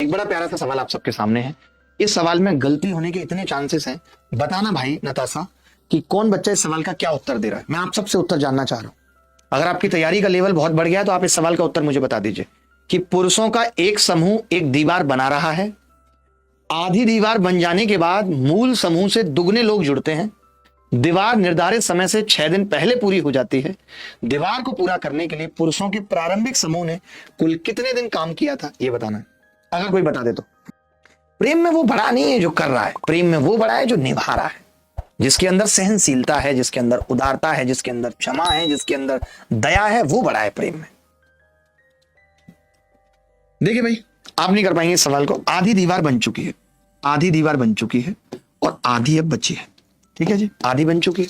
एक बड़ा प्यारा सा सवाल आप सबके सामने है। इस सवाल में गलती होने के इतने चांसेस हैं, बताना भाई नताशा कि कौन बच्चा इस सवाल का क्या उत्तर दे रहा है। मैं आप सबसे उत्तर जानना चाह रहा हूं। अगर आपकी तैयारी का लेवल बहुत बढ़ गया है तो आप इस सवाल का उत्तर मुझे बता दीजिए कि पुरुषों का एक समूह एक दीवार बना रहा है, आधी दीवार बन जाने के बाद मूल समूह से दुगने लोग जुड़ते हैं, दीवार निर्धारित समय से 6 दिन पहले पूरी हो जाती है। दीवार को पूरा करने के लिए पुरुषों के प्रारंभिक समूह ने कुल कितने दिन काम किया था, यह बताना है। अगर कोई बता दे तो। प्रेम में वो बड़ा नहीं है जो कर रहा है, प्रेम में वो बड़ा है जो निभा रहा है, जिसके अंदर सहनशीलता है, जिसके अंदर उदारता है, जिसके अंदर क्षमा है, जिसके अंदर दया है, वो बड़ा है प्रेम में। देखिए भाई, आप नहीं कर पाएंगे इस सवाल को। आधी दीवार बन चुकी है, आधी दीवार बन चुकी है और आधी अब बची है। ठीक है जी, आधी बन चुकी है।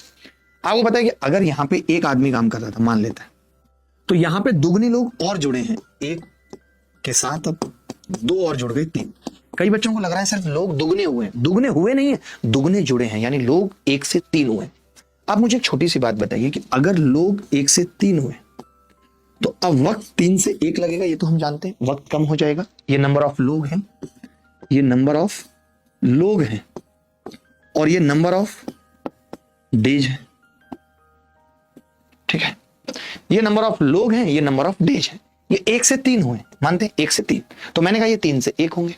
आपको पता है कि अगर यहां पे एक आदमी काम कर रहा था, मान लेता है, तो यहां पे दुगने लोग और जुड़े हैं, एक के साथ अब 2 और जुड़ गए, 3। कई बच्चों को लग रहा है सिर्फ लोग दुगने हुए हैं, दुगने हुए नहीं है, दुगने जुड़े हैं, यानी लोग 1 से 3 हुए। आप मुझे एक छोटी सी बात बताइए कि अगर लोग 1 से 3 हुए तो अब वक्त 3 से 1 लगेगा, ये तो हम जानते हैं, वक्त कम हो जाएगा। ये नंबर ऑफ लोग हैं, ये नंबर ऑफ लोग हैं, और ये नंबर ऑफ डेज है। ठीक है, ये नंबर ऑफ लोग हैं, ये नंबर ऑफ डेज है। ये 1 से 3 हुए, मानते हैं 1 से 3, तो मैंने कहा ये 3 से 1 होंगे।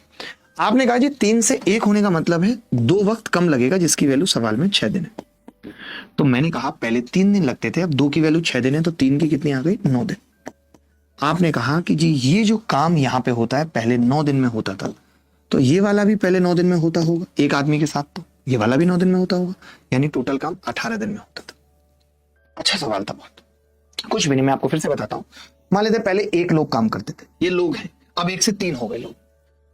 आपने कहा जी 3 से 1 होने का मतलब है 2 वक्त कम लगेगा, जिसकी वैल्यू सवाल में 6 दिन है। तो मैंने कहा पहले 3 दिन लगते थे, अब 2 की वैल्यू 6 दिन है, तो 3 की कितनी आ गई, 9 दिन। आपने कहा कि जी ये जो काम यहां पे होता है पहले 9 दिन में होता था, तो ये वाला भी पहले 9 दिन में होता होगा एक आदमी के साथ, तो ये वाला भी 9 दिन में होता होगा, यानी टोटल काम 18 दिन में होता था। अच्छा सवाल था बहुत, कुछ भी नहीं, मैं आपको फिर से बताता हूं। मान लेते पहले 1 लोग काम करते थे, ये लोग हैं, अब 1 से 3 हो गए लोग,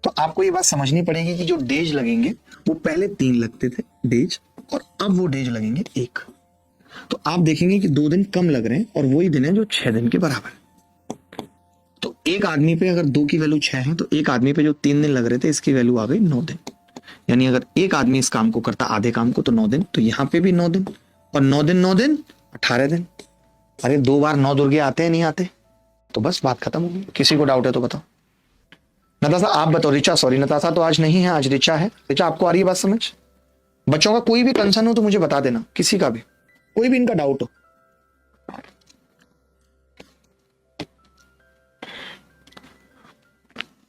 तो आपको ये बात समझनी पड़ेगी कि जो डेज लगेंगे वो पहले 3 लगते थे डेज, और अब वो डेज लगेंगे 1। तो आप देखेंगे कि 2 दिन कम लग रहे हैं और वही दिन है जो 6 दिन के बराबर है। तो एक आदमी पे अगर 2 की वैल्यू 6 है, तो एक आदमी पे जो 3 दिन लग रहे थे इसकी वैल्यू आ गई 9 दिन। यानी अगर एक आदमी इस काम को करता, आधे काम को, तो 9 दिन, तो यहां पे भी 9 दिन, और 9 दिन 9 दिन 18 दिन। अरे 2 बार 9 दुर्गे आते हैं, नहीं आते? तो बस बात खत्म हो गई। किसी को डाउट है तो बताओ। नताशा आप बताओ। रिचा, सॉरी नताशा तो आज नहीं है, आज रिचा है। रिचा आपको आ रही है बात समझ? बच्चों का कोई भी कंसर्न हो तो मुझे बता देना, किसी का भी, कोई भी इनका डाउट हो।